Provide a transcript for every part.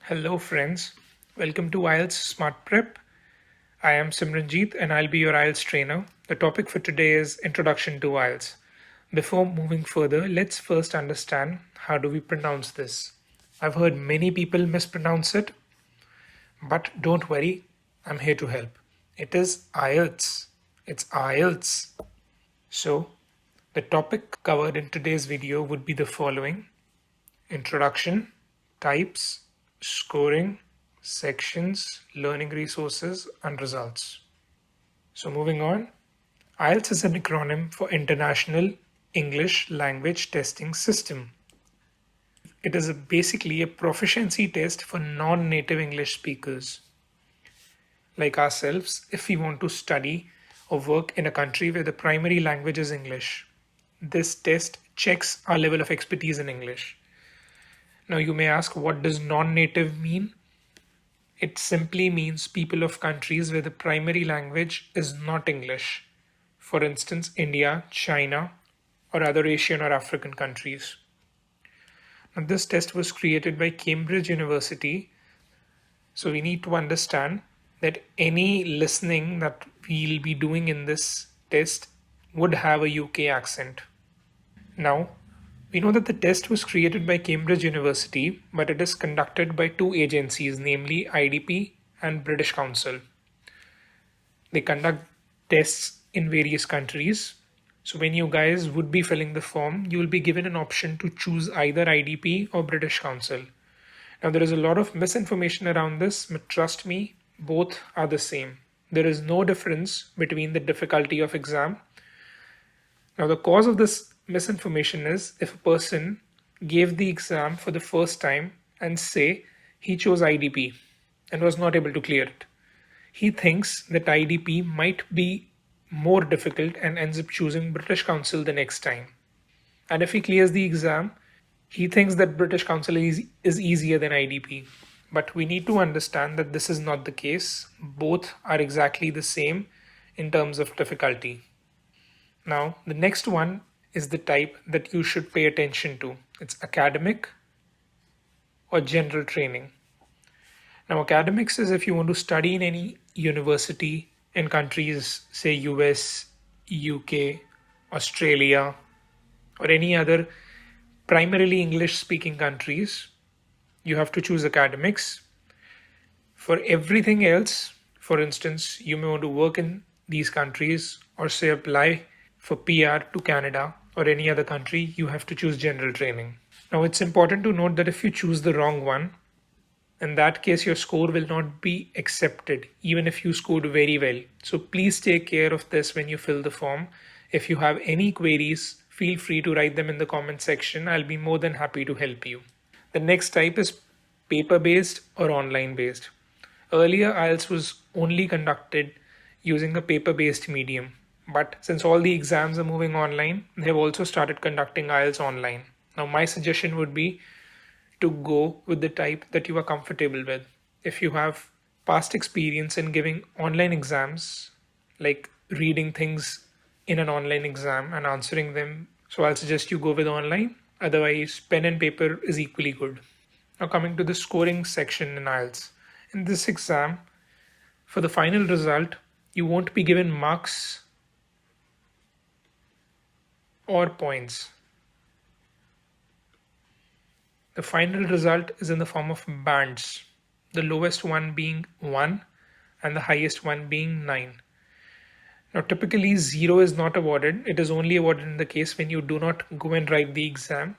Hello, friends. Welcome to IELTS Smart Prep. I am Simranjeet and I'll be your IELTS trainer. The topic for today is Introduction to IELTS. Before moving further, let's first understand how do we pronounce this. I've heard many people mispronounce it, but don't worry, I'm here to help. It is IELTS. It's IELTS. So, the topic covered in today's video would be the following: introduction, types, scoring, sections, learning resources, and results. So, moving on, IELTS is an acronym for International English Language Testing System. It is basically a proficiency test for non native English speakers like ourselves if we want to study or work in a country where the primary language is English. This test checks our level of expertise in English. Now, you may ask, what does non native mean? It simply means people of countries where the primary language is not English. For instance, India, China, or other Asian or African countries. Now, this test was created by Cambridge University. So, we need to understand that any listening that we'll be doing in this test would have a UK accent. Now, we know that the test was created by Cambridge University, but it is conducted by two agencies, namely IDP and British Council. They conduct tests in various countries. So when you guys would be filling the form, you will be given an option to choose either IDP or British Council. Now, there is a lot of misinformation around this, but trust me, both are the same. There is no difference between the difficulty of exam. Now, the cause of this misinformation is if a person gave the exam for the first time and say he chose IDP and was not able to clear it. He thinks that IDP might be more difficult and ends up choosing British Council the next time. And if he clears the exam, he thinks that British Council is easier than IDP. But we need to understand that this is not the case. Both are exactly the same in terms of difficulty. Now, the next one is the type that you should pay attention to. It's academic or general training. Now, academics is if you want to study in any university in countries, say US, UK, Australia, or any other primarily English speaking countries, you have to choose academics. For everything else, for instance, you may want to work in these countries or say apply for PR to Canada or any other country, you have to choose general training. Now, it's important to note that if you choose the wrong one, in that case, your score will not be accepted, even if you scored very well. So please take care of this when you fill the form. If you have any queries, feel free to write them in the comment section. I'll be more than happy to help you. The next type is paper-based or online-based. Earlier, IELTS was only conducted using a paper-based medium. But since all the exams are moving online, they have also started conducting IELTS online. Now, my suggestion would be to go with the type that you are comfortable with. If you have past experience in giving online exams, like reading things in an online exam and answering them, so I'll suggest you go with online. Otherwise, pen and paper is equally good. Now, coming to the scoring section in IELTS. In this exam, for the final result, you won't be given marks or points. The final result is in the form of bands, the lowest one being 1 and the highest one being 9. Now, typically 0 is not awarded. It is only awarded in the case when you do not go and write the exam.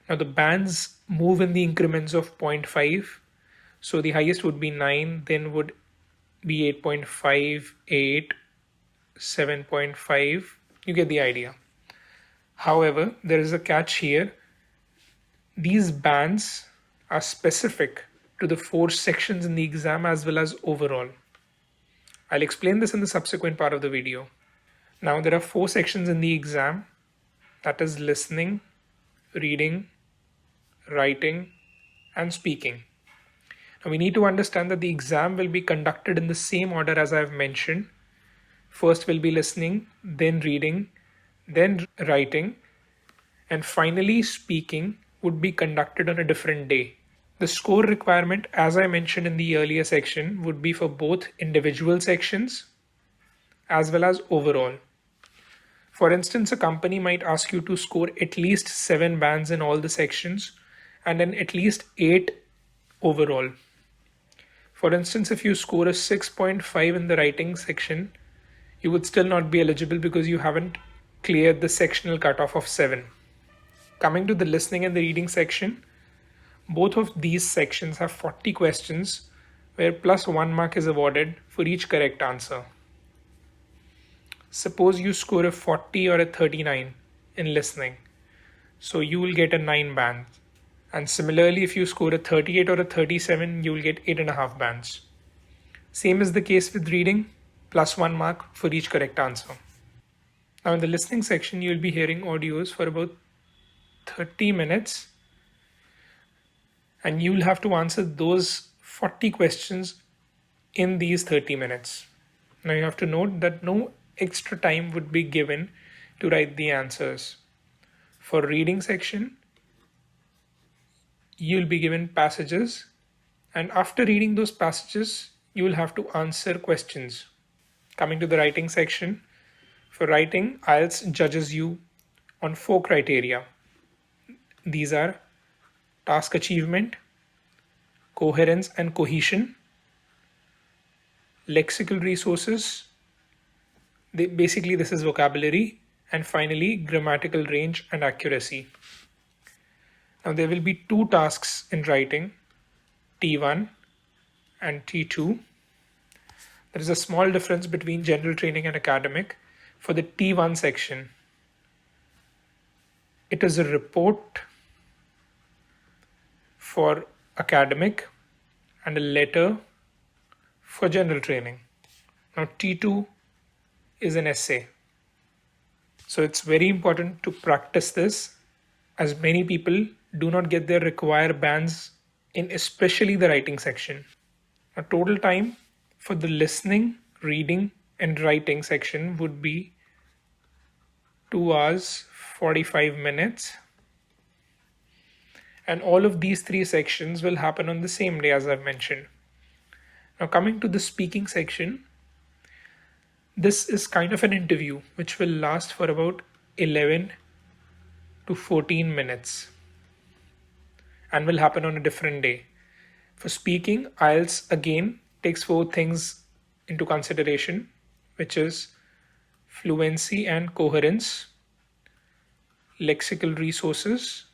Now, the bands move in the increments of 0.5. So the highest would be 9, then would be 8.5, 8, 7.5. You get the idea. However, there is a catch here. These bands are specific to the 4 sections in the exam as well as overall. I'll explain this in the subsequent part of the video. Now, there are 4 sections in the exam, that is listening, reading, writing, and speaking. Now, we need to understand that the exam will be conducted in the same order as I've mentioned. First will be listening, then reading, then writing, and finally speaking would be conducted on a different day. The score requirement, as I mentioned in the earlier section, would be for both individual sections as well as overall. For instance, a company might ask you to score at least 7 bands in all the sections and then at least 8 overall. For instance, if you score a 6.5 in the writing section, you would still not be eligible because you haven't cleared the sectional cutoff of 7. Coming to the listening and the reading section, both of these sections have 40 questions where plus 1 mark is awarded for each correct answer. Suppose you score a 40 or a 39 in listening, so you will get a 9 band. And similarly, if you score a 38 or a 37, you will get 8.5 bands. Same is the case with reading, plus 1 mark for each correct answer. Now in the listening section, you'll be hearing audios for about 30 minutes, and you'll have to answer those 40 questions in these 30 minutes. Now you have to note that no extra time would be given to write the answers. For reading section, you'll be given passages, and after reading those passages, you will have to answer questions. Coming to the writing section, for writing, IELTS judges you on 4 criteria. These are task achievement, coherence and cohesion, lexical resources, basically this is vocabulary, and finally grammatical range and accuracy. Now there will be 2 tasks in writing, T1 and T2. There is a small difference between general training and academic. For the T1 section, it is a report for academic and a letter for general training. Now T2 is an essay. So it's very important to practice this, as many people do not get their required bands in especially the writing section. Now total time for the listening, reading and writing section would be 2 hours 45 minutes. And all of these 3 sections will happen on the same day, as I've mentioned. Now coming to the speaking section, this is kind of an interview which will last for about 11 to 14 minutes and will happen on a different day. For speaking, IELTS again takes 4 things into consideration, which is fluency and coherence, lexical resources,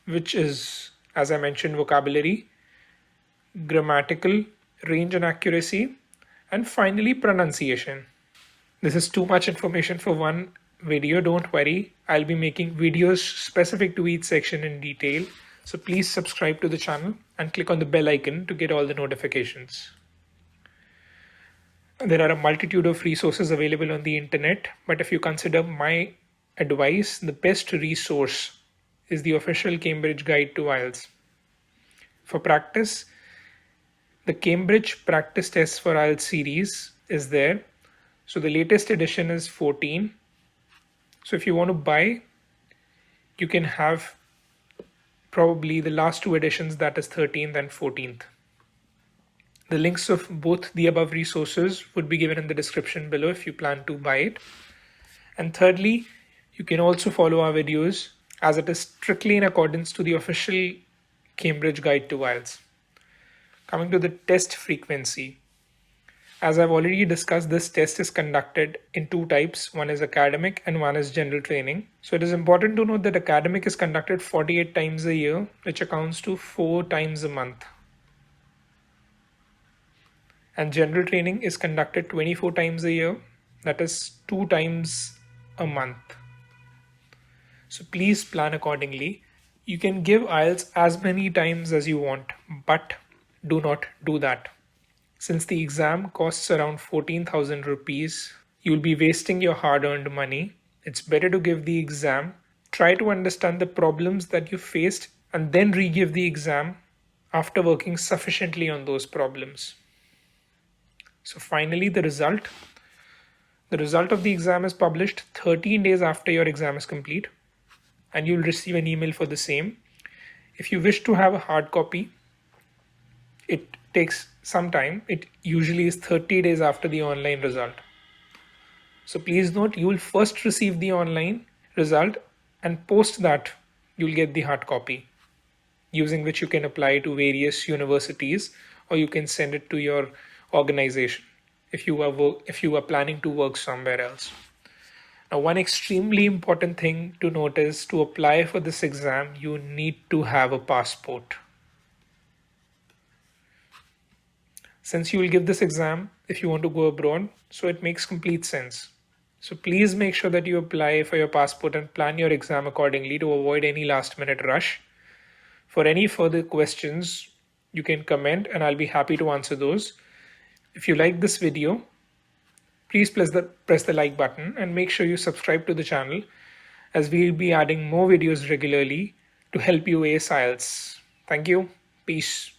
which is, as I mentioned, vocabulary, grammatical range and accuracy, and finally pronunciation. This is too much information for one video, don't worry. I'll be making videos specific to each section in detail. So please subscribe to the channel and click on the bell icon to get all the notifications. There are a multitude of resources available on the internet, but if you consider my advice, the best resource is the official Cambridge Guide to IELTS. For practice, the Cambridge Practice Tests for IELTS series is there. So the latest edition is 14. So if you want to buy, you can have probably the last 2 editions, that is 13th and 14th. The links of both the above resources would be given in the description below if you plan to buy it. And thirdly, you can also follow our videos, as it is strictly in accordance to the official Cambridge Guide to IELTS. Coming to the test frequency. As I've already discussed, this test is conducted in 2 types. One is academic and one is general training. So it is important to note that academic is conducted 48 times a year, which accounts to 4 times a month. And general training is conducted 24 times a year, that is 2 times a month. So please plan accordingly. You can give IELTS as many times as you want, but do not do that. Since the exam costs around 14,000 rupees, you'll be wasting your hard-earned money. It's better to give the exam, try to understand the problems that you faced, and then re-give the exam after working sufficiently on those problems. So finally, the result. The result of the exam is published 13 days after your exam is complete, and you'll receive an email for the same. If you wish to have a hard copy, It takes some time. It usually is 30 days after the online result. So please note, you will first receive the online result, and post that you'll get the hard copy, using which you can apply to various universities, or you can send it to your organization if you are planning to work somewhere else. Now, one extremely important thing to note is, to apply for this exam, you need to have a passport. Since you will give this exam if you want to go abroad, so it makes complete sense. So please make sure that you apply for your passport and plan your exam accordingly to avoid any last minute rush. For any further questions, you can comment and I'll be happy to answer those. If you like this video, please press the like button and make sure you subscribe to the channel, as we'll be adding more videos regularly to help you ace IELTS. Thank you. Peace.